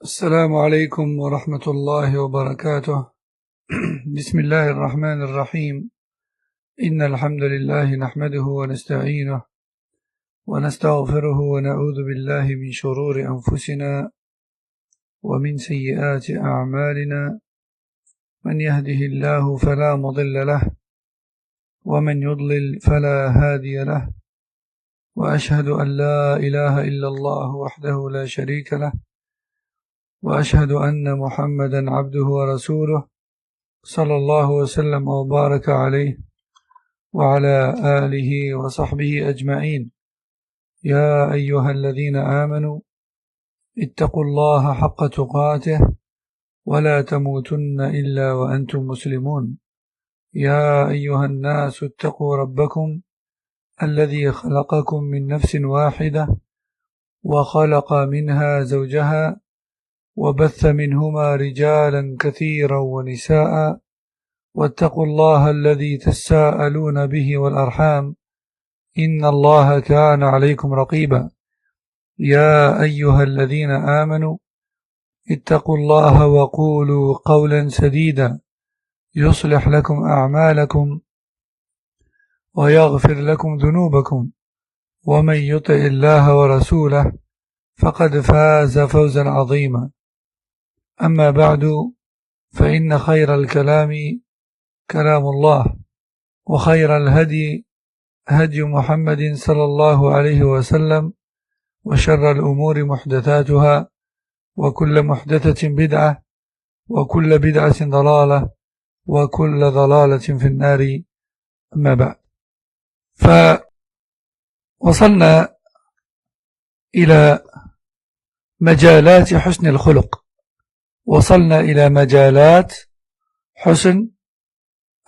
السلام عليكم ورحمة الله وبركاته. بسم الله الرحمن الرحيم. إن الحمد لله نحمده ونستعينه ونستغفره ونعوذ بالله من شرور أنفسنا ومن سيئات أعمالنا، من يهده الله فلا مضل له ومن يضلل فلا هادي له، وأشهد أن لا إله إلا الله وحده لا شريك له، وأشهد أن محمدا عبده ورسوله صلى الله وسلم وبارك عليه وعلى آله وصحبه أجمعين. يا أيها الذين آمنوا اتقوا الله حق تقاته ولا تموتن إلا وأنتم مسلمون. يا أيها الناس اتقوا ربكم الذي خلقكم من نفس واحدة وخلق منها زوجها وبث منهما رجالا كثيرا ونساء، واتقوا الله الذي تساءلون به والأرحام إن الله كان عليكم رقيبا. يا أيها الذين آمنوا اتقوا الله وقولوا قولا سديدا يصلح لكم أعمالكم ويغفر لكم ذنوبكم، ومن يطع الله ورسوله فقد فاز فوزا عظيما. أما بعد، فإن خير الكلام كلام الله، وخير الهدي هدي محمد صلى الله عليه وسلم، وشر الأمور محدثاتها، وكل محدثة بدعة، وكل بدعة ضلالة، وكل ضلالة في النار. أما بعد، فوصلنا إلى مجالات حسن الخلق، وصلنا إلى مجالات حسن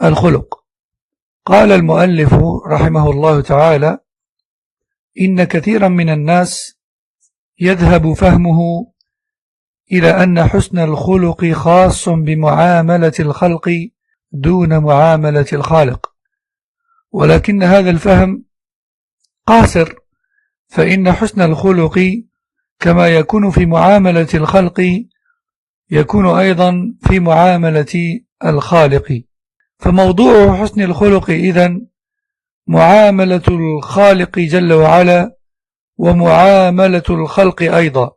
الخلق. قال المؤلف رحمه الله تعالى: إن كثيرا من الناس يذهب فهمه إلى أن حسن الخلق خاص بمعاملة الخلق دون معاملة الخالق، ولكن هذا الفهم قاصر، فإن حسن الخلق كما يكون في معاملة الخلق يكون أيضا في معاملة الخالق. فموضوع حسن الخلق إذن معاملة الخالق جل وعلا ومعاملة الخلق أيضا،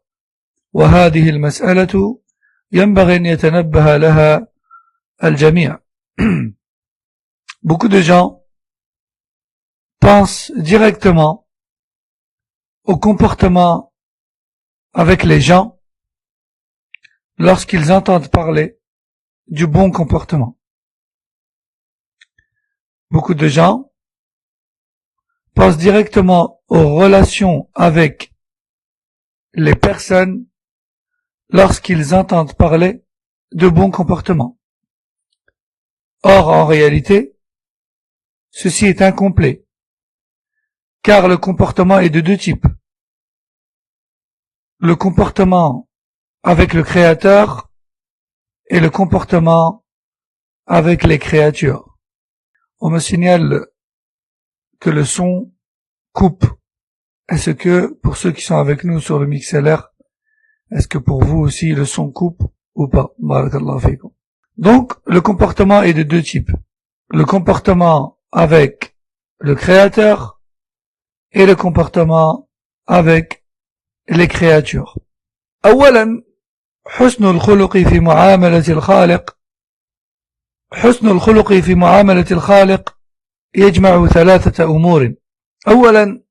وهذه المسألة ينبغي أن يتنبه لها الجميع. Beaucoup de gens pensent directement au comportement avec les gens lorsqu'ils entendent parler du bon comportement. Beaucoup de gens pensent directement aux relations avec les personnes lorsqu'ils entendent parler de bon comportement. Or, en réalité, ceci est incomplet, car le comportement est de deux types. Le comportement avec le Créateur et le comportement avec les créatures. On me signale que le son coupe. Est-ce que, pour ceux qui sont avec nous sur le MixLR, est-ce que pour vous aussi le son coupe ou pas? Barakallahu fikum. Donc, le comportement est de deux types. Le comportement avec le Créateur et le comportement avec les créatures. أولا، حسن الخلق في معاملة الخالق. حسن الخلق في معاملة الخالق يجمع ثلاثة أمور. أولا،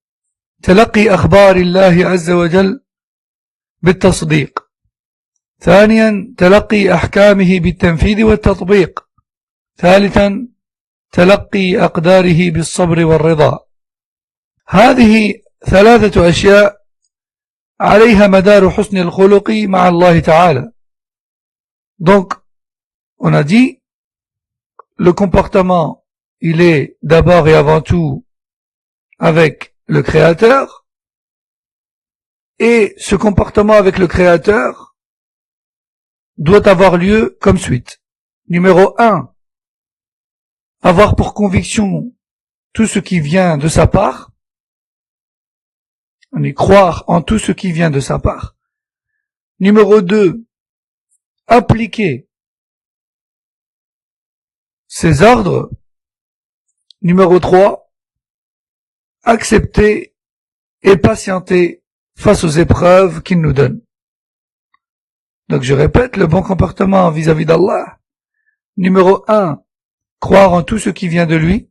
تلقي أخبار الله عز وجل بالتصديق. ثانيا، تلقي أحكامه بالتنفيذ والتطبيق. ثالثا، تلقي أقداره بالصبر والرضا. هذه ثلاثة أشياء عليها مدار حسن الخلق مع الله تعالى. Donc, on a dit, le comportement, il est d'abord et avant tout avec le Créateur, et ce comportement avec le Créateur doit avoir lieu comme suite. Numéro 1, avoir pour conviction tout ce qui vient de sa part, on y croire en tout ce qui vient de sa part. Numéro 2, appliquer ses ordres. Numéro 3, accepter et patienter face aux épreuves qu'il nous donne. Donc je répète, le bon comportement vis-à-vis d'Allah. Numéro 1, croire en tout ce qui vient de lui.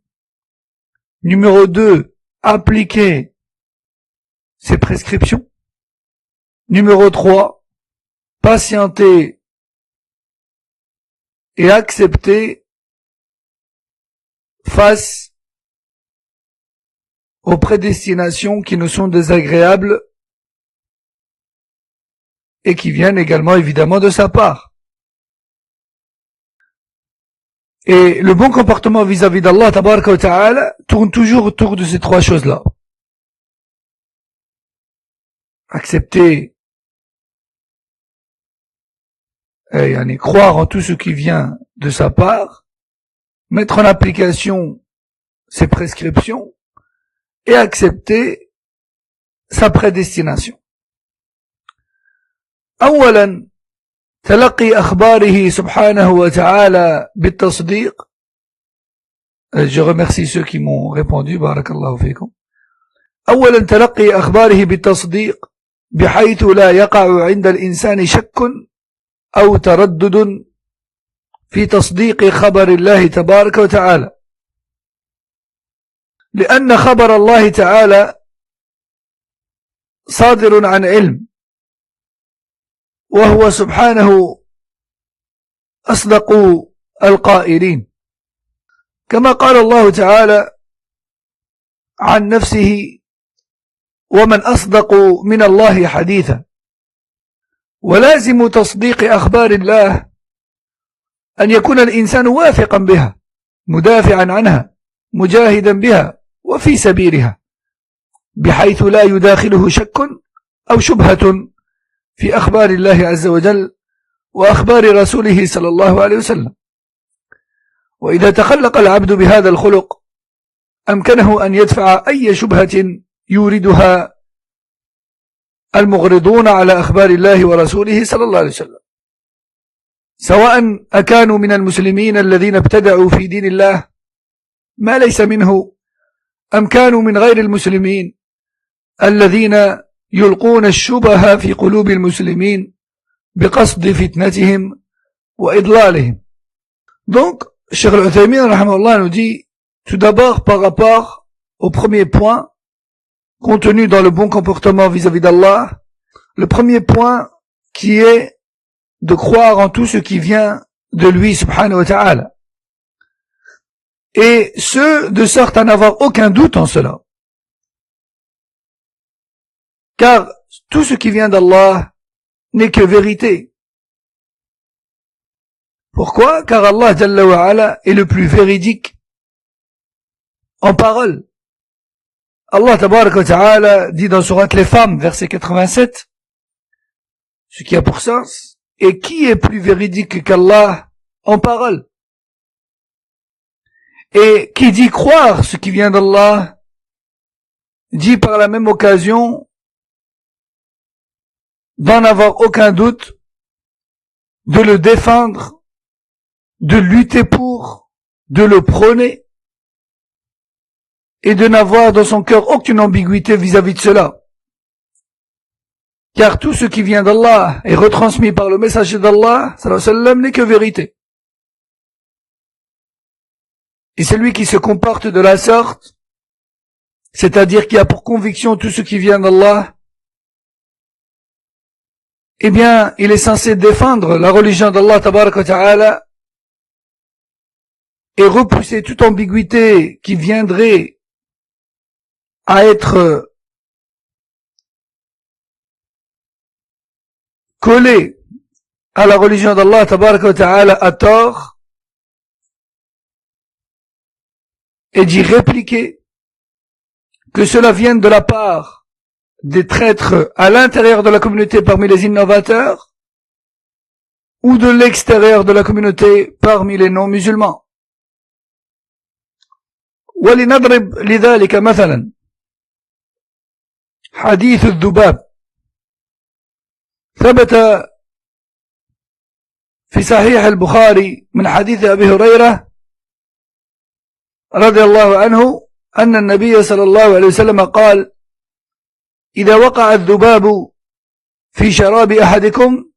Numéro 2, appliquer ses prescriptions. Numéro 3, patienter et accepter face aux prédestinations qui nous sont désagréables et qui viennent également évidemment de sa part. Et le bon comportement vis-à-vis d'Allah tabaraka wa ta'ala tourne toujours autour de ces trois choses-là. Accepter et croire en tout ce qui vient de sa part, mettre en application ses prescriptions et accepter sa prédestination. أولا تلقي أخباره سبحانه وتعالى بالتصديق. Je remercie ceux qui m'ont répondu. بارك الله فيكم. أولا تلقي أخباره بالتصديق بحيث لا يقع عند الإنسان شك أو تردد في تصديق خبر الله تبارك وتعالى، لأن خبر الله تعالى صادر عن علم، وهو سبحانه أصدق القائلين، كما قال الله تعالى عن نفسه: ومن أصدق من الله حديثا. ولازم تصديق أخبار الله أن يكون الإنسان واثقا بها، مدافعا عنها، مجاهدا بها وفي سبيلها، بحيث لا يداخله شك أو شبهة في أخبار الله عز وجل وأخبار رسوله صلى الله عليه وسلم. وإذا تخلق العبد بهذا الخلق أمكنه أن يدفع أي شبهة يوردها المغرضون على أخبار الله ورسوله صلى الله عليه وسلم، سواء أكانوا من المسلمين الذين ابتدعوا في دين الله ما ليس منه، أم كانوا من غير المسلمين الذين يلقون الشبه في قلوب المسلمين بقصد فتنتهم وإضلالهم. Donc, Cheikh Al-Uthaymin rahimahullah nous dit tout d'abord par rapport au premier point contenu dans le bon comportement vis-à-vis d'Allah, le premier point qui est de croire en tout ce qui vient de lui subhanahu wa ta'ala, et ce de sorte à n'avoir aucun doute en cela, car tout ce qui vient d'Allah n'est que vérité. Pourquoi? Car Allah Jalla wa Ala est le plus véridique en parole. Allah Tabaraka wa Ta'ala dit dans Surat les Femmes, verset 87, ce qui a pour sens: et qui est plus véridique qu'Allah en parole? Et qui dit croire ce qui vient d'Allah, dit par la même occasion d'en avoir aucun doute, de le défendre, de lutter pour, de le prôner, et de n'avoir dans son cœur aucune ambiguïté vis-à-vis de cela. Car tout ce qui vient d'Allah est retransmis par le messager d'Allah, sallallahu alayhi wa sallam, n'est que vérité. Et celui qui se comporte de la sorte, c'est-à-dire qui a pour conviction tout ce qui vient d'Allah, eh bien, il est censé défendre la religion d'Allah tabaraka wa ta'ala et repousser toute ambiguïté qui viendrait à être collée à la religion d'Allah tabaraka wa ta'ala à tort, et d'y répliquer, que cela vienne de la part des traîtres à l'intérieur de la communauté parmi les innovateurs, ou de l'extérieur de la communauté parmi les non-musulmans. ولنضرب لذلك مثلا حديث الذباب ثبت في صحيح البخاري من حديث أبي هريرة رضي الله عنه أن النبي صلى الله عليه وسلم قال: إذا وقع الذباب في شراب أحدكم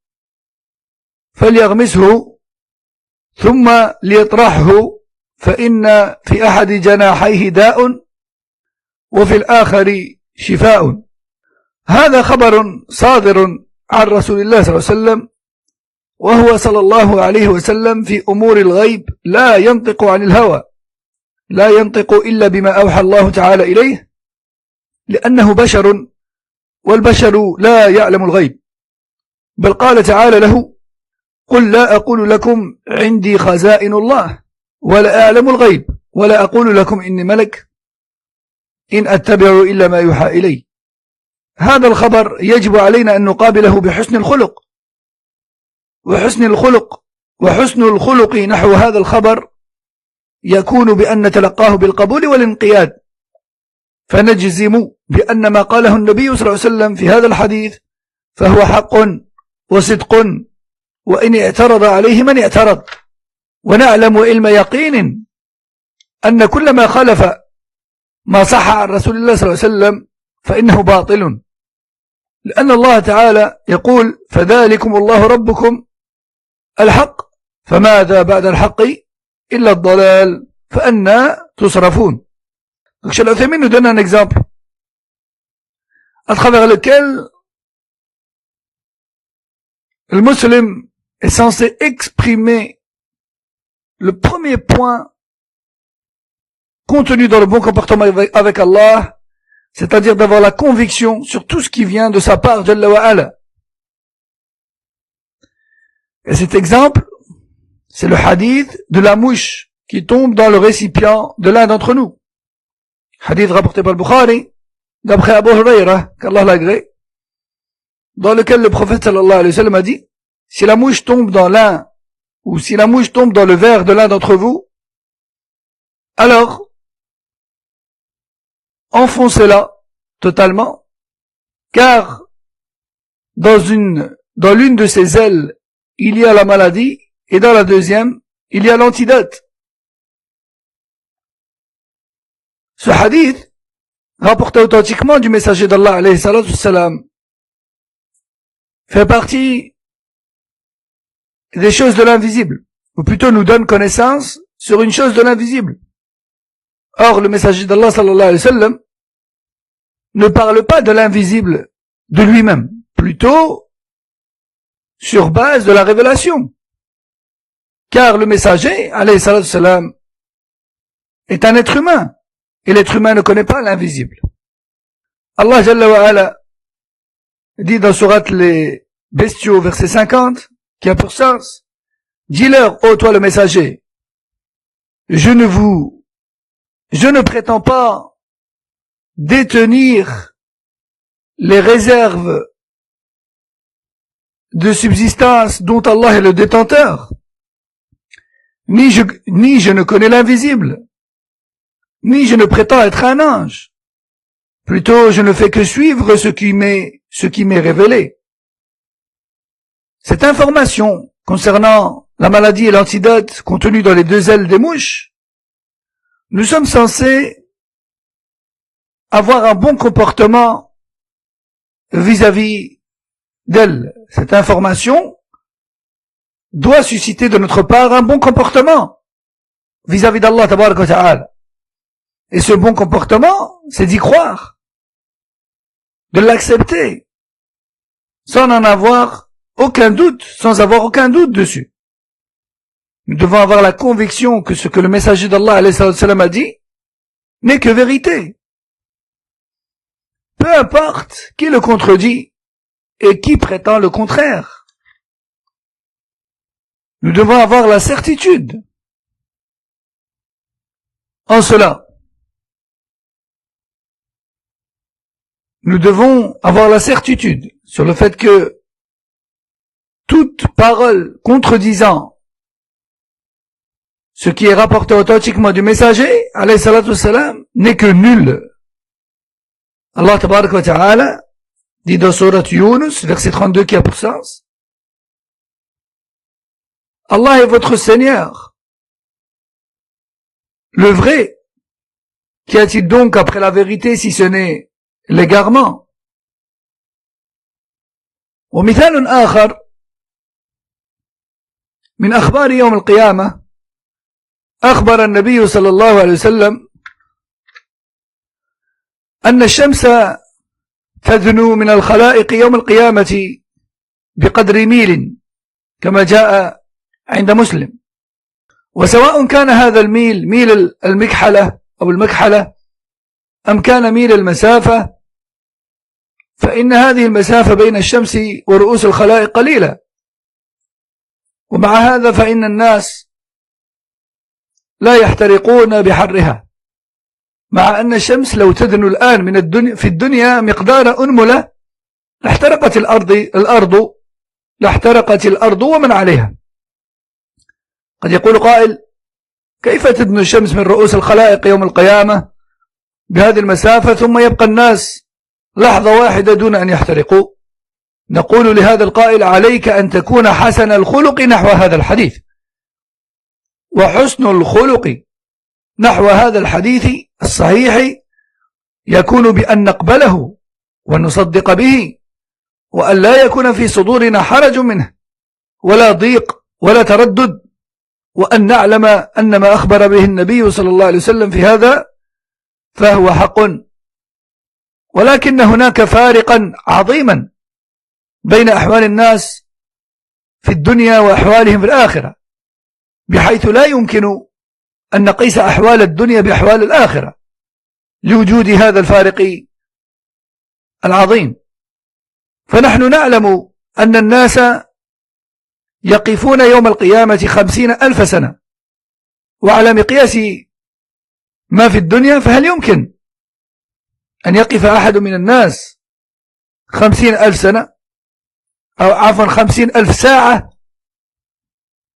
فليغمسه ثم ليطرحه، فإن في أحد جناحيه داء وفي الآخر شفاء. هذا خبر صادر عن رسول الله صلى الله عليه وسلم، وهو صلى الله عليه وسلم في أمور الغيب لا ينطق عن الهوى، لا ينطق إلا بما أوحى الله تعالى إليه، لأنه بشر، والبشر لا يعلم الغيب. بل قال تعالى له: قل لا أقول لكم عندي خزائن الله ولا أعلم الغيب ولا أقول لكم إني ملك إن أتبع إلا ما يوحى إلي. هذا الخبر يجب علينا أن نقابله بحسن الخلق، وحسن الخلق نحو هذا الخبر يكون بأن نتلقاه بالقبول والانقياد، فنجزم بأن ما قاله النبي صلى الله عليه وسلم في هذا الحديث فهو حق وصدق، وإن اعترض عليه من اعترض. ونعلم علم يقين أن كل ما خالف ما صح عن رسول الله صلى الله عليه وسلم فإنه باطل، لأن الله تعالى يقول: فذلكم الله ربكم الحق فماذا بعد الحق إلا الضلال فأنا تصرفون. Donc, Cheikh Al-Uthaymin nous donne un exemple à travers lequel le musulman est censé exprimer le premier point contenu dans le bon comportement avec Allah, c'est-à-dire d'avoir la conviction sur tout ce qui vient de sa part, Jalla wa Ala. Et cet exemple, c'est le hadith de la mouche qui tombe dans le récipient de l'un d'entre nous. Hadith rapporté par le Bukhari, d'après Abu Huraira, qu'Allah l'agrée, dans lequel le prophète sallallahu alayhi wa sallam a dit: si la mouche tombe dans l'un, ou si la mouche tombe dans le verre de l'un d'entre vous, alors enfoncez-la totalement, car dans l'une de ses ailes, il y a la maladie, et dans la deuxième, il y a l'antidote. Ce hadith, rapporté authentiquement du messager d'Allah alayhi salatu wassalam, fait partie des choses de l'invisible, ou plutôt nous donne connaissance sur une chose de l'invisible. Or, le messager d'Allah sallallahu alayhi wa sallam ne parle pas de l'invisible de lui-même, plutôt sur base de la révélation. Car le messager, alayhi salatu wassalam, est un être humain, et l'être humain ne connaît pas l'invisible. Allah Jalla wa Ala dit dans sourate les Bestiaux, verset 50, qui a pour sens: dis-leur, ô toi le messager, je ne prétends pas détenir les réserves de subsistance dont Allah est le détenteur, ni je ne connais l'invisible, ni je ne prétends être un ange. Plutôt, je ne fais que suivre ce qui m'est révélé. Cette information concernant la maladie et l'antidote contenue dans les deux ailes des mouches, nous sommes censés avoir un bon comportement vis-à-vis d'elle. Cette information doit susciter de notre part un bon comportement vis-à-vis d'Allah tabaraka wa ta'ala. Et ce bon comportement, c'est d'y croire, de l'accepter, sans en avoir aucun doute, sans avoir aucun doute dessus. Nous devons avoir la conviction que ce que le messager d'Allah alayhi sallam a dit n'est que vérité. Peu importe qui le contredit et qui prétend le contraire. Nous devons avoir la certitude en cela. Nous devons avoir la certitude sur le fait que toute parole contredisant ce qui est rapporté authentiquement du messager, alayhi salatu wassalam, n'est que nulle. Allah tabaraka wa ta'ala dit dans Surat Yunus, verset 32 qui a pour sens, Allah est votre Seigneur, le vrai. Qu'y a-t-il donc après la vérité si ce n'est l'égarement? ومثال آخر من أخبار يوم القيامة أخبر النبي صلى الله عليه وسلم أن الشمس تدنو من الخلائق يوم القيامة بقدر ميل كما جاء عند مسلم، وسواء كان هذا الميل ميل المكحلة أو المكحلة أم كان ميل المسافة، فإن هذه المسافة بين الشمس ورؤوس الخلائق قليلة، ومع هذا فإن الناس لا يحترقون بحرها، مع أن الشمس لو تدنو الآن من في الدنيا مقدار أنملة لاحترقت الأرض ومن عليها. قد يقول قائل: كيف تدنو الشمس من رؤوس الخلائق يوم القيامة بهذه المسافة ثم يبقى الناس لحظة واحدة دون أن يحترقوا؟ نقول لهذا القائل: عليك أن تكون حسن الخلق نحو هذا الحديث، وحسن الخلق نحو هذا الحديث الصحيح يكون بأن نقبله ونصدق به، وأن لا يكون في صدورنا حرج منه ولا ضيق ولا تردد، وأن نعلم أن ما أخبر به النبي صلى الله عليه وسلم في هذا فهو حق. ولكن هناك فارقا عظيما بين أحوال الناس في الدنيا وأحوالهم في الآخرة، بحيث لا يمكن أن نقيس أحوال الدنيا بأحوال الآخرة لوجود هذا الفارق العظيم. فنحن نعلم أن الناس يقفون يوم القيامة 50,000 سنة، وعلى مقياس ما في الدنيا فهل يمكن أن يقف أحد من الناس 50,000 سنة، أو عفوا 50,000 ساعة؟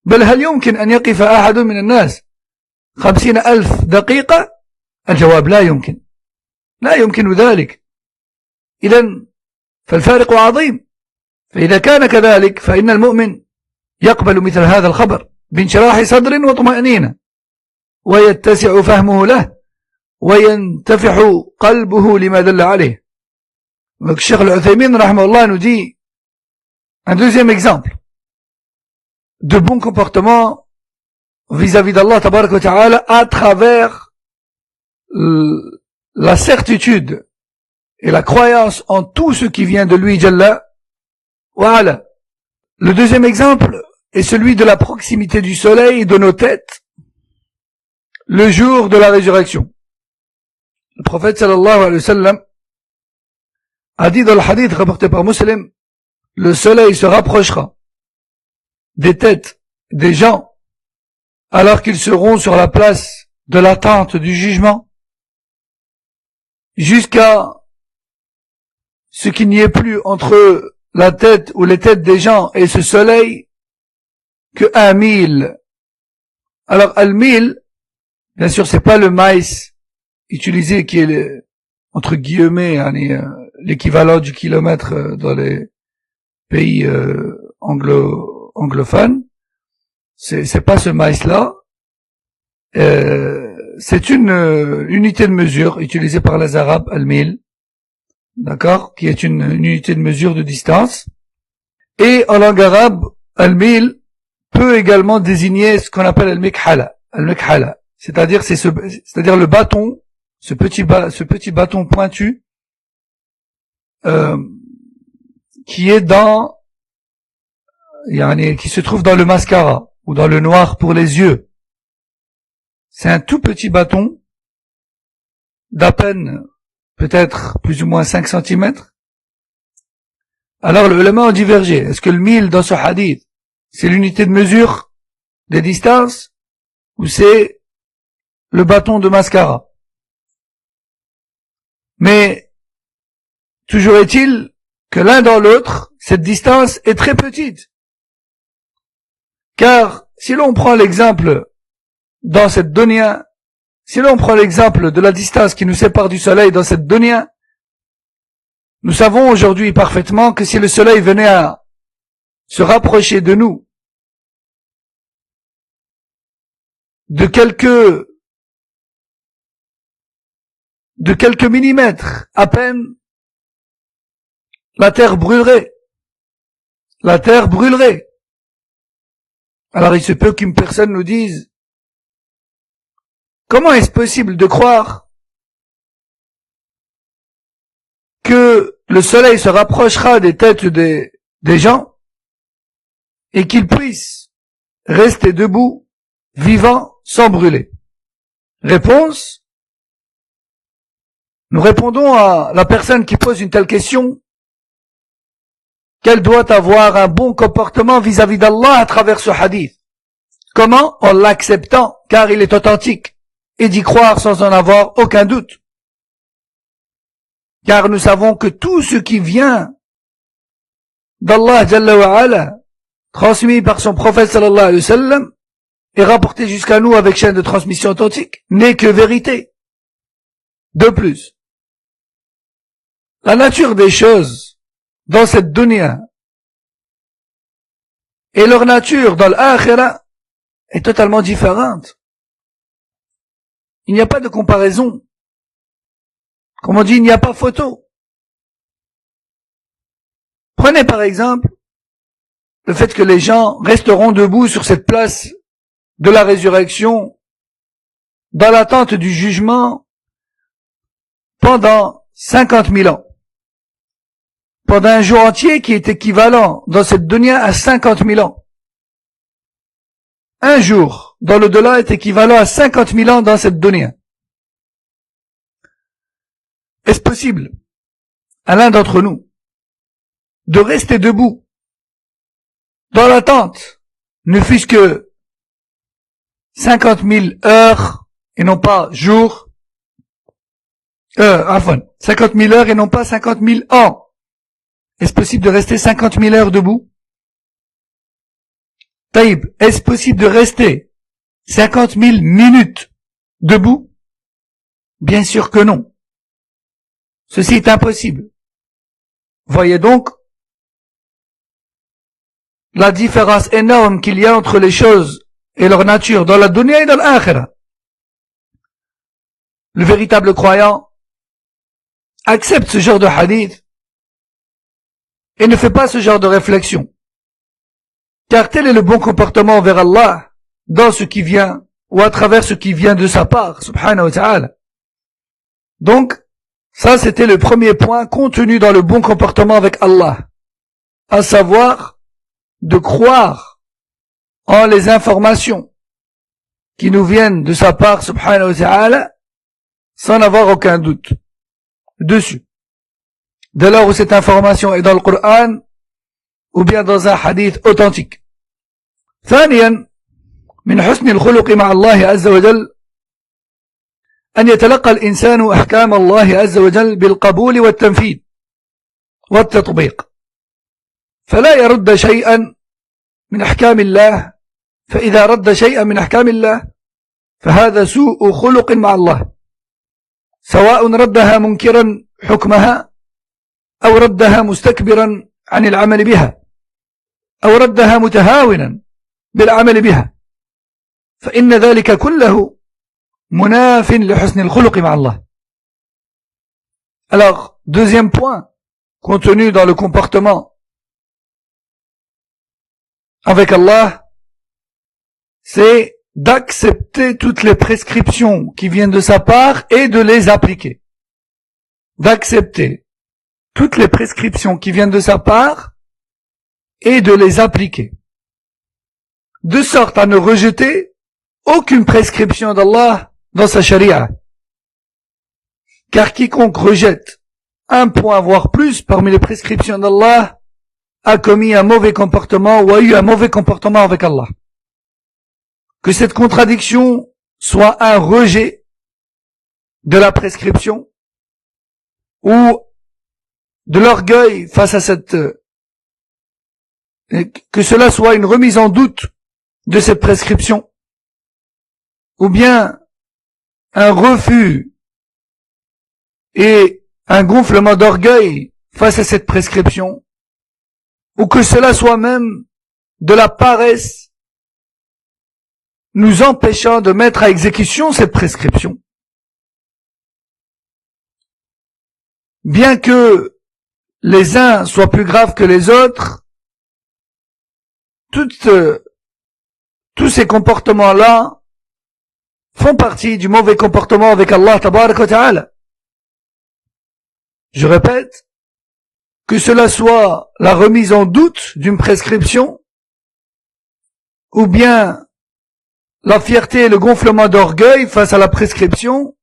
بل هل يمكن أن يقف أحد من الناس 50,000 دقيقة؟ الجواب لا يمكن، لا يمكن ذلك. إذن فالفارق عظيم. فإذا كان كذلك فإن المؤمن يقبل مثل هذا الخبر بانشراح صدر وطمأنينة، ويتسع فهمه له، وينتفح قلبه لما دل عليه. الشيخ العثيمين رحمه الله nous dit un deuxième exemple de bon comportement vis-à-vis d'Allah tabarak wa ta'ala à travers la certitude et la croyance en tout ce qui vient de lui, Jalla wa ala. Le deuxième exemple est celui de la proximité du soleil et de nos têtes le jour de la résurrection. Le prophète sallallahu alayhi wa sallam a dit dans le hadith rapporté par Muslim: le soleil se rapprochera des têtes des gens alors qu'ils seront sur la place de l'attente du jugement, jusqu'à ce qu'il n'y ait plus entre la tête ou les têtes des gens et ce soleil que 1 mille. Alors, al-mil, bien sûr, c'est pas le maïs utilisé qui est entre guillemets l'équivalent du kilomètre dans les pays anglophones. C'est pas ce maïs-là. C'est une unité de mesure utilisée par les Arabes, al-mil, d'accord, qui est une unité de mesure de distance. Et en langue arabe, al-mil peut également désigner ce qu'on appelle al-mikhala. Al-mikhala, c'est-à-dire c'est-à-dire le bâton, ce petit bâton pointu qui est qui se trouve dans le mascara ou dans le noir pour les yeux. C'est un tout petit bâton d'à peine peut-être plus ou moins 5 cm. Alors les ulama ont divergé. Est-ce que le mil dans ce hadith, c'est l'unité de mesure des distances ou c'est le bâton de mascara? Mais toujours est-il que l'un dans l'autre, cette distance est très petite. Car si l'on prend l'exemple dans cette dunya, si l'on prend l'exemple de la distance qui nous sépare du soleil dans cette dunya, Nous savons aujourd'hui parfaitement que si le soleil venait à se rapprocher de nous de quelques millimètres à peine, la terre brûlerait. La terre brûlerait. Alors il se peut qu'une personne nous dise: comment est-ce possible de croire que le soleil se rapprochera des têtes des gens et qu'ils puissent rester debout, vivants, sans brûler? Réponse: nous répondons à la personne qui pose une telle question qu'elle doit avoir un bon comportement vis-à-vis d'Allah à travers ce hadith. Comment? En l'acceptant, car il est authentique, et d'y croire sans en avoir aucun doute. Car nous savons que tout ce qui vient d'Allah Jalla wa Ala, transmis par son prophète sallallahu alayhi wa sallam, et rapporté jusqu'à nous avec chaîne de transmission authentique, n'est que vérité. De plus, la nature des choses dans cette dunya et leur nature dans l'akhirah est totalement différente. Il n'y a pas de comparaison. Comme on dit, il n'y a pas photo. Prenez par exemple le fait que les gens resteront debout sur cette place de la résurrection dans l'attente du jugement pendant 50 000 ans. Pendant un jour entier qui est équivalent dans cette dunya à 50 000 ans. Un jour dans l'au-delà est équivalent à 50 000 ans dans cette dunya. Est-ce possible à l'un d'entre nous de rester debout dans l'attente, ne fût-ce que 50 000 heures et non pas jours, 50 000 heures et non pas 50 000 ans? Est-ce possible de rester 50 000 heures debout? Taïb, est-ce possible de rester 50 000 minutes debout? Bien sûr que non. Ceci est impossible. Voyez donc la différence énorme qu'il y a entre les choses et leur nature dans la dunya et dans l'akhirah. Le véritable croyant accepte ce genre de hadith et ne fait pas ce genre de réflexion. Car tel est le bon comportement envers Allah dans ce qui vient ou à travers ce qui vient de sa part, subhanahu wa ta'ala. Donc, ça c'était le premier point contenu dans le bon comportement avec Allah, à savoir de croire en les informations qui nous viennent de sa part, subhanahu wa ta'ala, sans avoir aucun doute dessus. Dès lors où cette information est dans le Coran ou bien dans un hadith authentique. ثانيا من حسن الخلق مع الله عز وجل أن يتلقى الإنسان أحكام الله عز وجل بالقبول والتنفيذ والتطبيق، فلا يرد شيئا من أحكام الله، فإذا رد شيئا من أحكام الله فهذا سوء خلق مع الله، سواء ردها منكرا حكمها أو ردها مستكبرا عن العمل بها أو ردها متهاونا بالعمل بها، فإن ذلك كله مناف لحسن الخلق مع الله. Alors, deuxième point contenu dans le comportement avec Allah, c'est d'accepter toutes les prescriptions qui viennent de sa part et de les appliquer. D'accepter toutes les prescriptions qui viennent de sa part et de les appliquer. De sorte à ne rejeter aucune prescription d'Allah dans sa charia. Car quiconque rejette un point voire plus parmi les prescriptions d'Allah a commis un mauvais comportement ou a eu un mauvais comportement avec Allah. Que cette contradiction soit un rejet de la prescription ou de l'orgueil face à cette, que cela soit une remise en doute de cette prescription, ou bien un refus et un gonflement d'orgueil face à cette prescription, ou que cela soit même de la paresse nous empêchant de mettre à exécution cette prescription. Bien que les uns soient plus graves que les autres, tous ces comportements-là font partie du mauvais comportement avec Allah tabaraka wa ta'ala. Je répète, que cela soit la remise en doute d'une prescription, ou bien la fierté et le gonflement d'orgueil face à la prescription,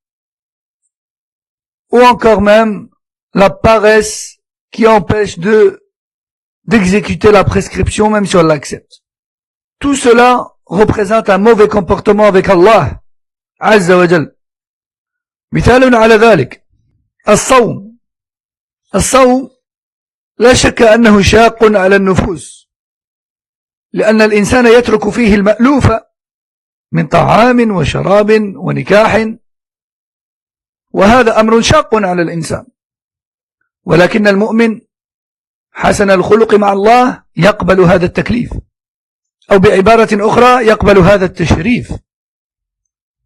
ou encore même la paresse qui empêche d'exécuter la prescription même si on l'accepte. Tout cela représente un mauvais comportement avec Allah Azza wa Jal. مثال على ذلك الصوم. الصوم لا شك أنه شاق على النفوس، لأن الإنسان يترك فيه المألوف من طعام وشراب ونكاح، وهذا أمر شاق على الإنسان، ولكن المؤمن حسن الخلق مع الله يقبل هذا التكليف، أو بعبارة أخرى يقبل هذا التشريف،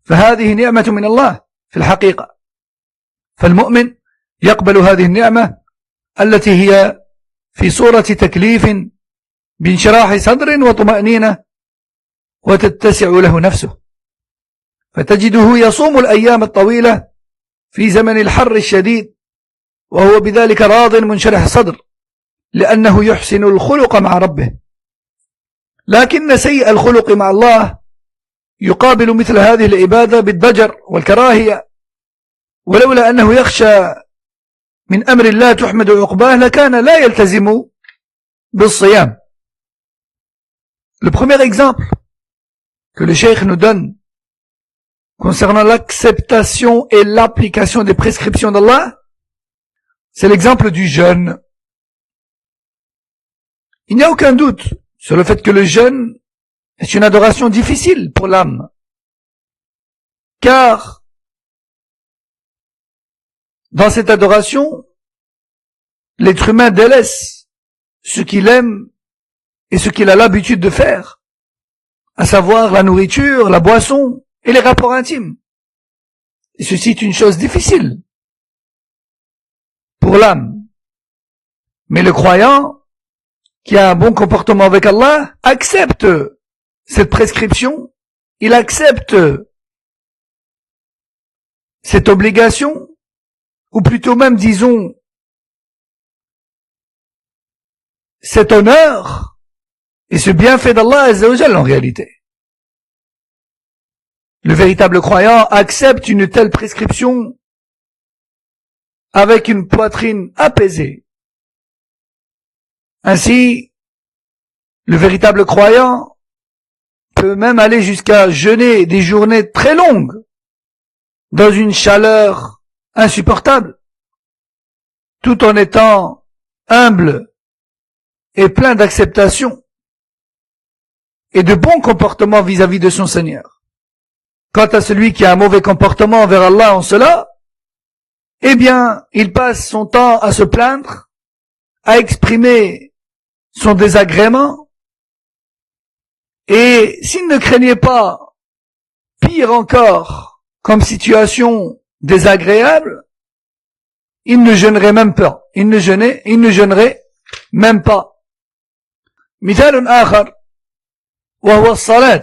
فهذه نعمة من الله في الحقيقة. فالمؤمن يقبل هذه النعمة التي هي في صورة تكليف بانشراح صدر وطمأنينة، وتتسع له نفسه، فتجده يصوم الأيام الطويلة في زمن الحر الشديد وهو بذلك راض منشرح صدر، لأنه يحسن الخلق مع ربه. لكن سيء الخلق مع الله يقابل مثل هذه العبادة بالضجر والكراهية، ولولا أنه يخشى من أمر الله تحمد عقباه لكان لا يلتزم بالصيام. Le premier exemple que le cheikh nous donne concernant l'acceptation et l'application des prescriptions d'Allah, c'est l'exemple du jeûne. Il n'y a aucun doute sur le fait que le jeûne est une adoration difficile pour l'âme, car dans cette adoration, l'être humain délaisse ce qu'il aime et ce qu'il a l'habitude de faire, à savoir la nourriture, la boisson et les rapports intimes. Et ceci est une chose difficile pour l'âme. Mais le croyant, qui a un bon comportement avec Allah, accepte cette prescription, il accepte cette obligation, ou plutôt même, disons, cet honneur et ce bienfait d'Allah Azza wa Jal en réalité. Le véritable croyant accepte une telle prescription avec une poitrine apaisée. Ainsi, le véritable croyant peut même aller jusqu'à jeûner des journées très longues dans une chaleur insupportable, tout en étant humble et plein d'acceptation et de bon comportement vis-à-vis de son Seigneur. Quant à celui qui a un mauvais comportement envers Allah en cela, eh bien, il passe son temps à se plaindre, à exprimer son désagrément, et s'il ne craignait pas pire encore comme situation désagréable, il ne jeûnerait même pas. Il ne jeûnerait même pas. مثال آخر وهو الصلاة.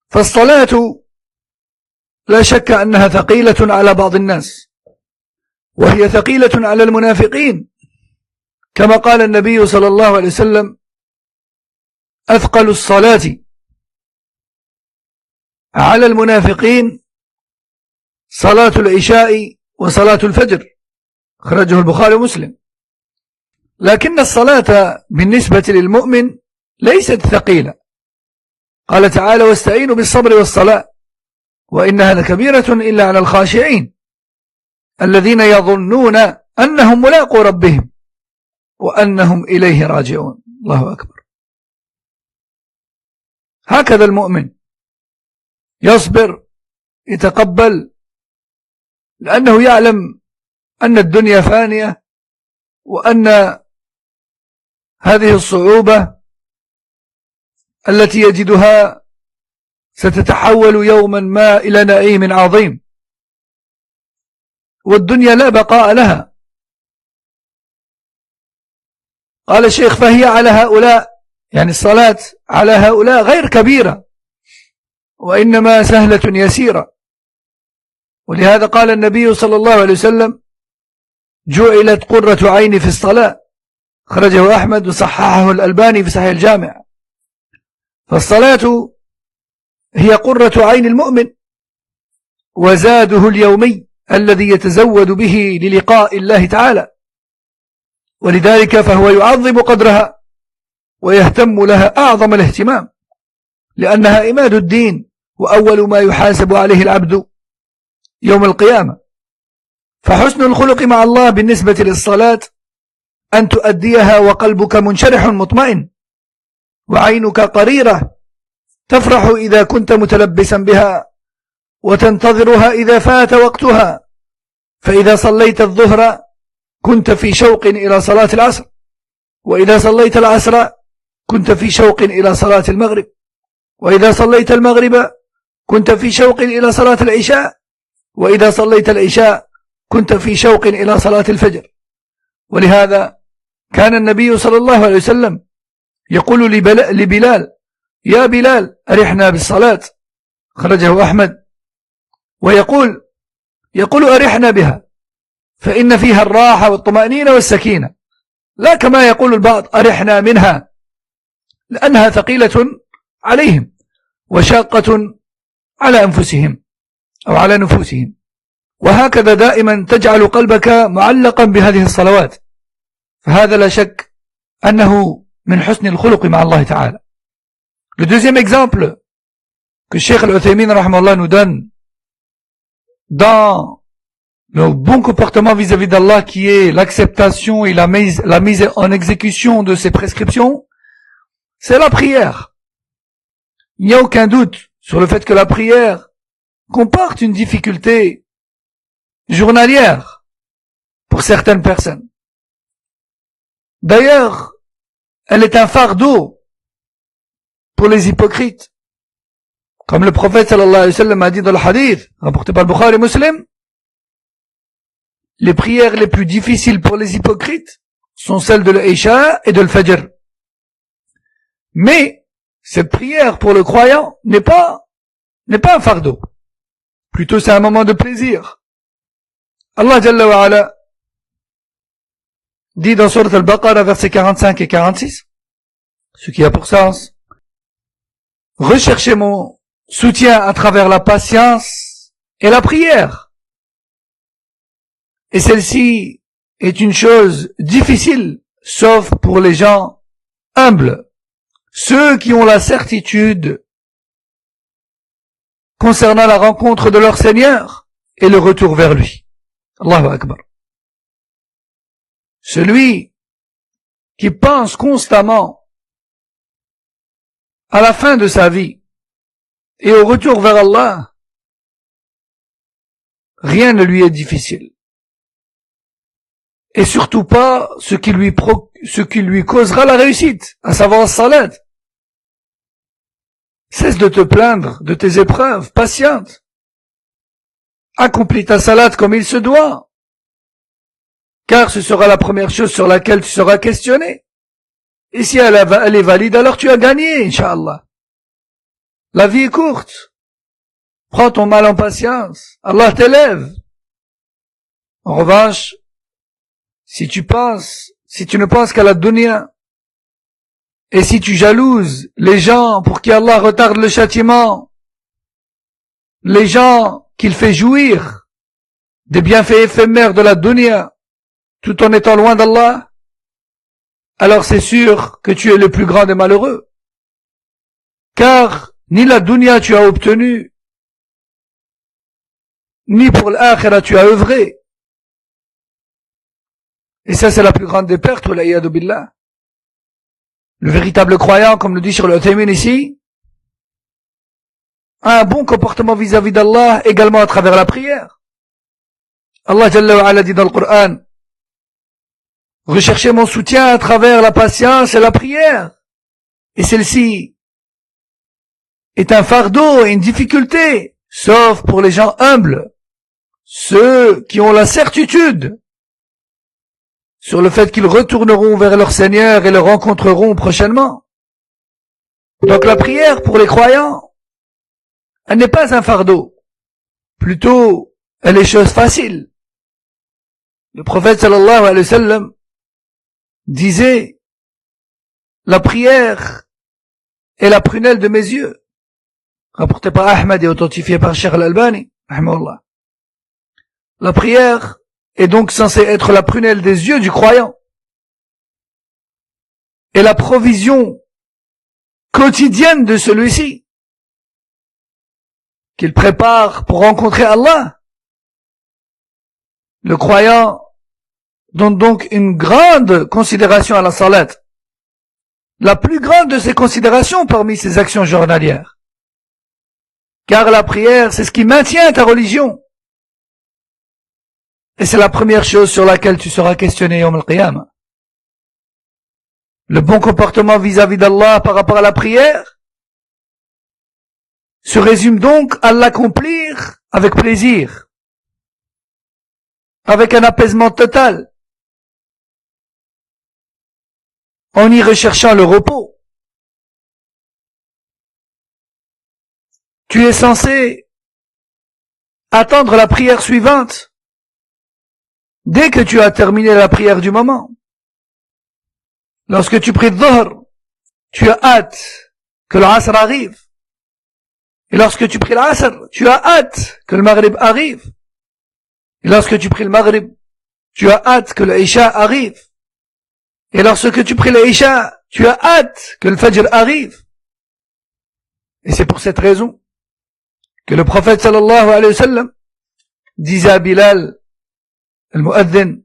فالصلاة لا شك أنها ثقيلة على بعض الناس، وهي ثقيلة على المنافقين، كما قال النبي صلى الله عليه وسلم: أثقل الصلاة على المنافقين صلاة العشاء وصلاة الفجر، خرجه البخاري ومسلم. لكن الصلاة بالنسبة للمؤمن ليست ثقيلة. قال تعالى: واستعينوا بالصبر والصلاة وإنها لكبيرة إلا على الخاشعين الذين يظنون أنهم ملاقو ربهم وأنهم إليه راجعون. الله أكبر. هكذا المؤمن يصبر، يتقبل، لأنه يعلم أن الدنيا فانية وأن هذه الصعوبة التي يجدها ستتحول يوما ما إلى نعيم عظيم، والدنيا لا بقاء لها. قال الشيخ فهي على هؤلاء، يعني الصلاة على هؤلاء غير كبيرة، وإنما سهلة يسيرة. ولهذا قال النبي صلى الله عليه وسلم جعلت قرة عيني في الصلاة، خرجه أحمد وصححه الألباني في صحيح الجامع. فالصلاة هي قرة عين المؤمن وزاده اليومي الذي يتزود به للقاء الله تعالى، ولذلك فهو يعظم قدرها ويهتم لها أعظم الاهتمام، لأنها إماد الدين وأول ما يحاسب عليه العبد يوم القيامة. فحسن الخلق مع الله بالنسبة للصلاة أن تؤديها وقلبك منشرح مطمئن وعينك قريرة تفرح إذا كنت متلبسا بها وتنتظرها إذا فات وقتها. فإذا صليت الظهر كنت في شوق إلى صلاة العصر، وإذا صليت العصر كنت في شوق إلى صلاة المغرب، وإذا صليت المغرب كنت في شوق إلى صلاة العشاء، وإذا صليت العشاء كنت في شوق إلى صلاة الفجر. ولهذا كان النبي صلى الله عليه وسلم يقول لبلال يا بلال أرحنا بالصلاة، خرجه أحمد، ويقول أرحنا بها فإن فيها الراحة والطمأنينة والسكينة، لا كما يقول البعض أرحنا منها، لأنها ثقيلة عليهم وشاقة على أنفسهم أو على نفوسهم. وهكذا دائما تجعل قلبك معلقا بهذه الصلوات، فهذا لا شك أنه من حسن الخلق مع الله تعالى. Le deuxième exemple que Cheikh Al-Uthaymin rahimahullah nous donne dans le bon comportement vis-à-vis d'Allah, qui est l'acceptation et la mise en exécution de ses prescriptions, c'est la prière. Il n'y a aucun doute sur le fait que la prière comporte une difficulté journalière pour certaines personnes. D'ailleurs, elle est un fardeau pour les hypocrites. Comme le prophète sallallahu alayhi wa sallam a dit dans le hadith, rapporté par le Bukhari et Muslim, les prières les plus difficiles pour les hypocrites sont celles de l'Isha et de l'Fajr. Mais cette prière pour le croyant n'est pas un fardeau. Plutôt c'est un moment de plaisir. Allah Jalla wa Ala dit dans Surat Al-Baqarah versets 45 et 46, ce qui a pour sens: recherchez mon soutien à travers la patience et la prière. Et celle-ci est une chose difficile, sauf pour les gens humbles, ceux qui ont la certitude concernant la rencontre de leur Seigneur et le retour vers lui. Allahu Akbar. Celui qui pense constamment à la fin de sa vie et au retour vers Allah, rien ne lui est difficile. Et surtout pas ce qui lui causera la réussite, à savoir salat. Cesse de te plaindre de tes épreuves, patiente. Accomplis ta salat comme il se doit, car ce sera la première chose sur laquelle tu seras questionné. Et si elle est valide, alors tu as gagné, Inch'Allah. La vie est courte. Prends ton mal en patience. Allah t'élève. En revanche, si tu ne penses qu'à la dunya, et si tu jalouses les gens pour qui Allah retarde le châtiment, les gens qu'il fait jouir des bienfaits éphémères de la dunya, tout en étant loin d'Allah, alors c'est sûr que tu es le plus grand des malheureux. Car ni la dunya tu as obtenu, ni pour l'akhirah tu as œuvré. Et ça c'est la plus grande des pertes, wal'iyadu billah. Le véritable croyant, comme le dit Cheikh Al-Uthaymin ici, a un bon comportement vis-à-vis d'Allah, également à travers la prière. Allah Jalla wa Ala dit dans le Coran: rechercher mon soutien à travers la patience et la prière. Et celle-ci est un fardeau et une difficulté, sauf pour les gens humbles, ceux qui ont la certitude sur le fait qu'ils retourneront vers leur Seigneur et le rencontreront prochainement. Donc la prière pour les croyants, elle n'est pas un fardeau. Plutôt, elle est chose facile. Le prophète sallallahu alayhi wa sallam disait, la prière est la prunelle de mes yeux. Rapporté par Ahmad et authentifié par Cheikh Al-Albani. La prière est donc censée être la prunelle des yeux du croyant. Et la provision quotidienne de celui-ci, qu'il prépare pour rencontrer Allah. Le croyant donne donc une grande considération à la salat, la plus grande de ses considérations parmi ses actions journalières. Car la prière, c'est ce qui maintient ta religion. Et c'est la première chose sur laquelle tu seras questionné Yawm al-Qiyamah. Le bon comportement vis-à-vis d'Allah par rapport à la prière se résume donc à l'accomplir avec plaisir, avec un apaisement total, en y recherchant le repos. Tu es censé attendre la prière suivante dès que tu as terminé la prière du moment. Lorsque tu pries Dhuhr, tu as hâte que l'Asr arrive. Et lorsque tu pries l'Asr, tu as hâte que le Maghrib arrive. Et lorsque tu pries le Maghrib, tu as hâte que le Isha arrive. Et lorsque tu pries le Isha, tu as hâte que le Fajr arrive. Et c'est pour cette raison que le prophète sallallahu alayhi wa sallam disait à Bilal, le mu'adhin,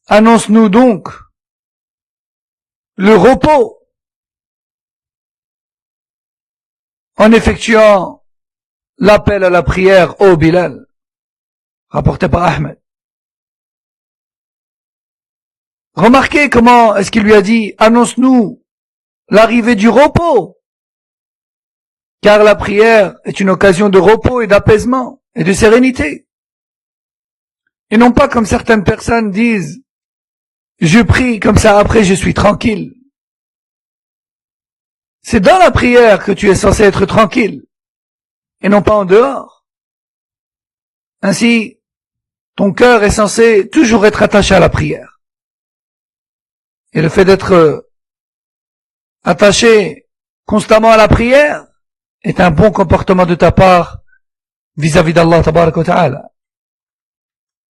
annonce-nous donc le repos en effectuant l'appel à la prière au Bilal, rapporté par Ahmed. Remarquez comment est-ce qu'il lui a dit, annonce-nous l'arrivée du repos, car la prière est une occasion de repos et d'apaisement et de sérénité. Et non pas comme certaines personnes disent, je prie comme ça après je suis tranquille. C'est dans la prière que tu es censé être tranquille, et non pas en dehors. Ainsi, ton cœur est censé toujours être attaché à la prière. Et le fait d'être attaché constamment à la prière est un bon comportement de ta part vis-à-vis d'Allah tabarak wa ta'ala.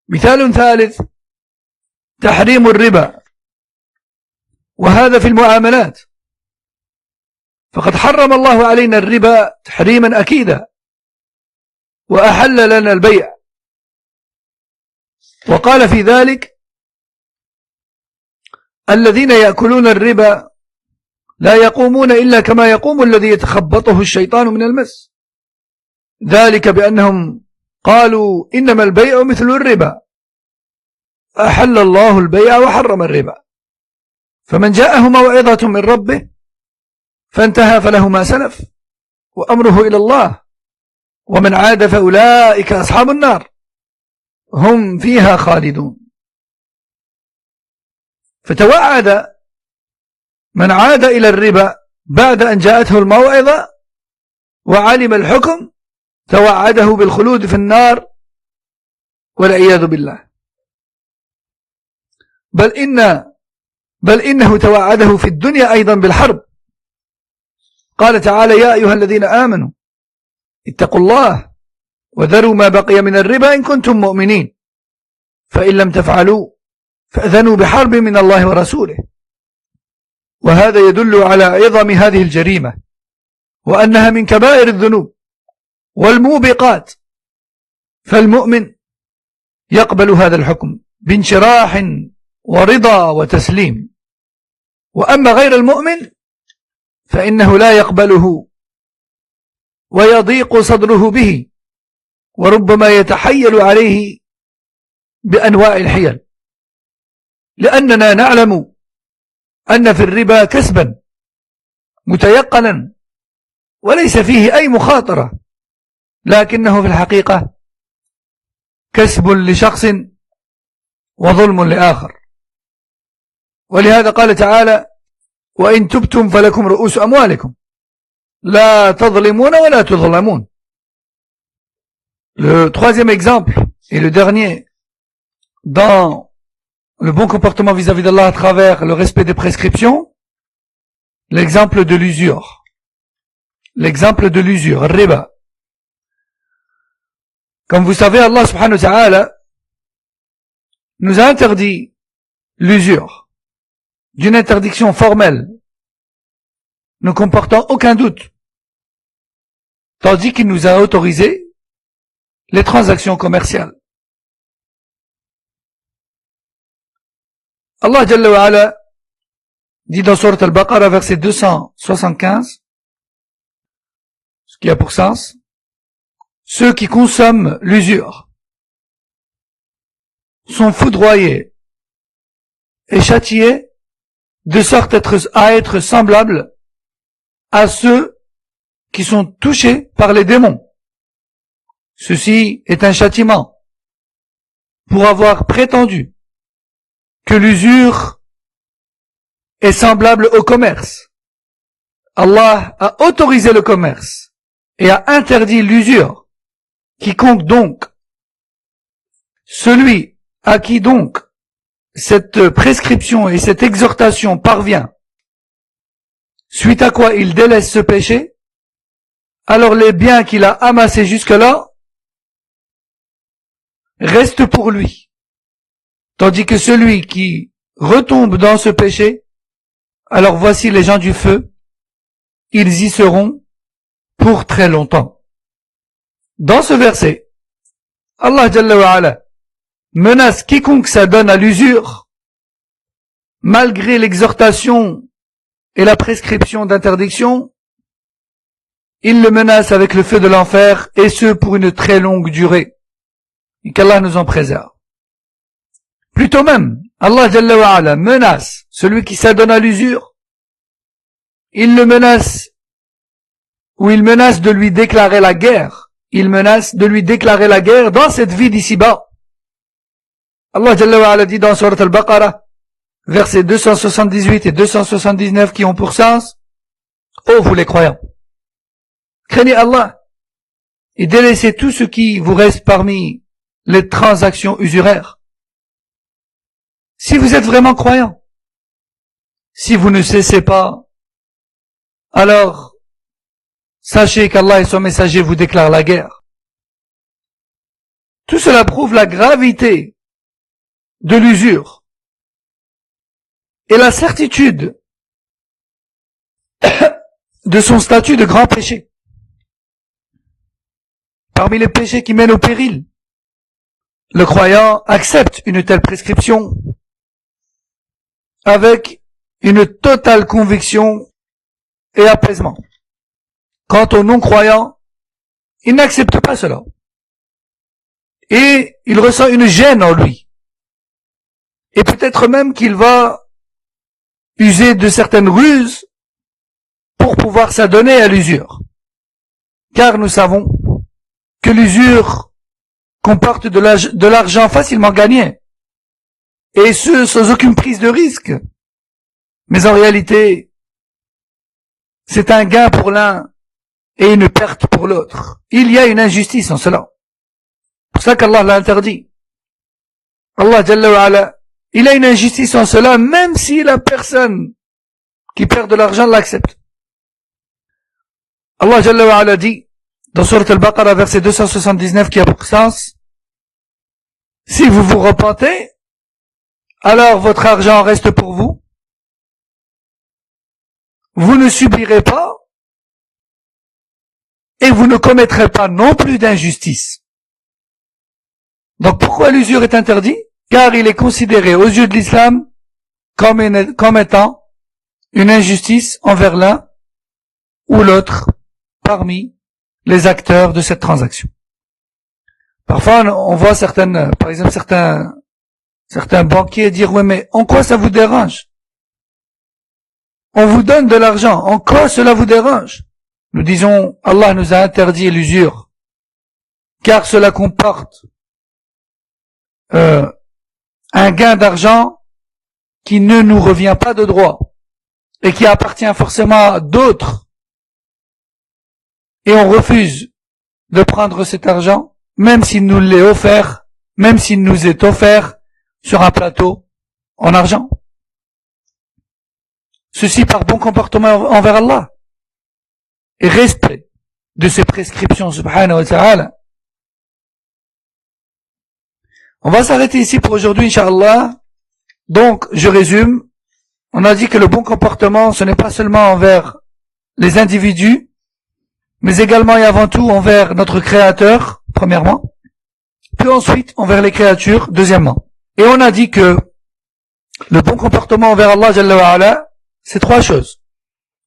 مثال ثالث تحريم الربا وهذا في المعاملات فقد حرم الله علينا الربا تحريما أكيدا وأحل لنا البيع وقال في ذلك الذين يأكلون الربا لا يقومون إلا كما يقوم الذي يتخبطه الشيطان من المس ذلك بأنهم قالوا إنما البيع مثل الربا أحل الله البيع وحرم الربا فمن جاءه موعظة من ربه فانتهى فله ما سلف وأمره إلى الله ومن عاد فأولئك أصحاب النار هم فيها خالدون. فتوعد من عاد إلى الربا بعد أن جاءته الموعظة وعلم الحكم توعده بالخلود في النار والعياذ بالله. بل إنه توعده في الدنيا أيضا بالحرب. قال تعالى يا أيها الذين آمنوا اتقوا الله وذروا ما بقي من الربا إن كنتم مؤمنين فإن لم تفعلوا فأذنوا بحرب من الله ورسوله. وهذا يدل على عظم هذه الجريمة وأنها من كبائر الذنوب والموبقات، فالمؤمن يقبل هذا الحكم بانشراح ورضا وتسليم، وأما غير المؤمن فإنه لا يقبله ويضيق صدره به وربما يتحيل عليه بأنواع الحيل، لأننا نعلم أن في الربا كسبا متيقنا وليس فيه أي مخاطرة، لكنه في الحقيقة كسب لشخص وظلم لآخر. ولهذا قال تعالى: وإن تبتم فلكم رؤوس أموالكم لا تظلمون ولا تظلمون. Le troisième exemple et le dernier dans le bon comportement vis-à-vis d'Allah à travers le respect des prescriptions, l'exemple de l'usure. L'exemple de l'usure, riba. Comme vous savez, Allah subhanahu wa ta'ala nous a interdit l'usure d'une interdiction formelle ne comportant aucun doute, tandis qu'il nous a autorisé les transactions commerciales. Allah Jalla wa Ala dit dans Surat Al-Baqarah, verset 275, ce qui a pour sens: ceux qui consomment l'usure sont foudroyés et châtiés de sorte à être semblables à ceux qui sont touchés par les démons. Ceci est un châtiment pour avoir prétendu que l'usure est semblable au commerce. Allah a autorisé le commerce et a interdit l'usure. Quiconque donc, celui à qui donc cette prescription et cette exhortation parvient, suite à quoi il délaisse ce péché, alors les biens qu'il a amassés jusque-là restent pour lui. Tandis que celui qui retombe dans ce péché, alors voici les gens du feu, ils y seront pour très longtemps. Dans ce verset, Allah Jalla wa Ala menace quiconque s'adonne à l'usure, malgré l'exhortation et la prescription d'interdiction, il le menace avec le feu de l'enfer, et ce pour une très longue durée. Et qu'Allah nous en préserve. Plutôt même, Allah Jalla wa Ala menace celui qui s'adonne à l'usure. Il le menace, ou il menace de lui déclarer la guerre. Il menace de lui déclarer la guerre dans cette vie d'ici-bas. Allah Jalla wa Ala dit dans Surat Al-Baqarah, versets 278 et 279 qui ont pour sens: ô vous les croyants, craignez Allah et délaissez tout ce qui vous reste parmi les transactions usuraires. Si vous êtes vraiment croyants, si vous ne cessez pas, alors sachez qu'Allah et son messager vous déclarent la guerre. Tout cela prouve la gravité de l'usure et la certitude de son statut de grand péché. Parmi les péchés qui mènent au péril, le croyant accepte une telle prescription avec une totale conviction et apaisement. Quant aux non-croyants, il n'accepte pas cela. Et il ressent une gêne en lui. Et peut-être même qu'il va user de certaines ruses pour pouvoir s'adonner à l'usure. Car nous savons que l'usure comporte de l'argent facilement gagné, et ce sans aucune prise de risque. Mais en réalité, c'est un gain pour l'un et une perte pour l'autre. Il y a une injustice en cela. C'est pour ça qu'Allah l'a interdit. Allah Jalla wa Ala, il a une injustice en cela, même si la personne qui perd de l'argent l'accepte. Allah Jalla wa Ala dit, dans Surat Al-Baqarah, verset 279, qui a pour sens: si vous vous repentez, alors votre argent reste pour vous. Vous ne subirez pas, et vous ne commettrez pas non plus d'injustice. Donc pourquoi l'usure est interdite? Car il est considéré aux yeux de l'islam comme étant une injustice envers l'un ou l'autre parmi les acteurs de cette transaction. Parfois, on voit par exemple, certains banquiers dire, ouais, mais en quoi ça vous dérange? On vous donne de l'argent. En quoi cela vous dérange? Nous disons, Allah nous a interdit l'usure, car cela comporte un gain d'argent qui ne nous revient pas de droit et qui appartient forcément à d'autres. Et on refuse de prendre cet argent, même s'il nous l'est offert, même s'il nous est offert sur un plateau en argent. Ceci par bon comportement envers Allah et respect de ses prescriptions subhanahu wa ta'ala. On va s'arrêter ici pour aujourd'hui, Inch'Allah. Donc, je résume. On a dit que le bon comportement, ce n'est pas seulement envers les individus, mais également et avant tout envers notre Créateur, premièrement, puis ensuite envers les créatures, deuxièmement. Et on a dit que le bon comportement envers Allah, Jalla wa Ala, c'est trois choses.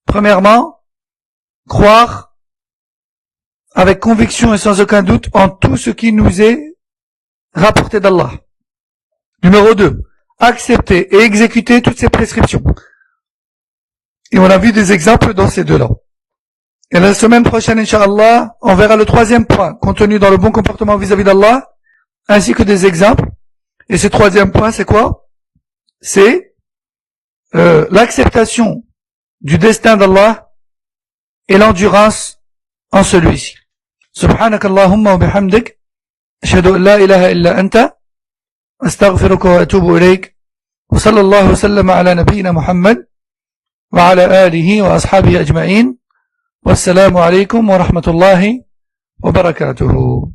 Premièrement, croire avec conviction et sans aucun doute en tout ce qui nous est rapporté d'Allah. Numéro 2, accepter et exécuter toutes ses prescriptions. Et on a vu des exemples dans ces deux-là. Et la semaine prochaine, Inch'Allah, on verra le troisième point contenu dans le bon comportement vis-à-vis d'Allah, ainsi que des exemples. Et ce troisième point, c'est quoi? C'est l'acceptation du destin d'Allah et l'endurance en celui-ci. Subhanakallahumma wa bihamdik, ashhadu an la ilaha illa anta, astaghfiruka wa atubu ilayk, wa sallallahu wa sallama ala nabiyyina Muhammad, wa ala alihi wa ashabihi ajma'in, wassalamu alaykum wa rahmatullahi wa barakatuhu.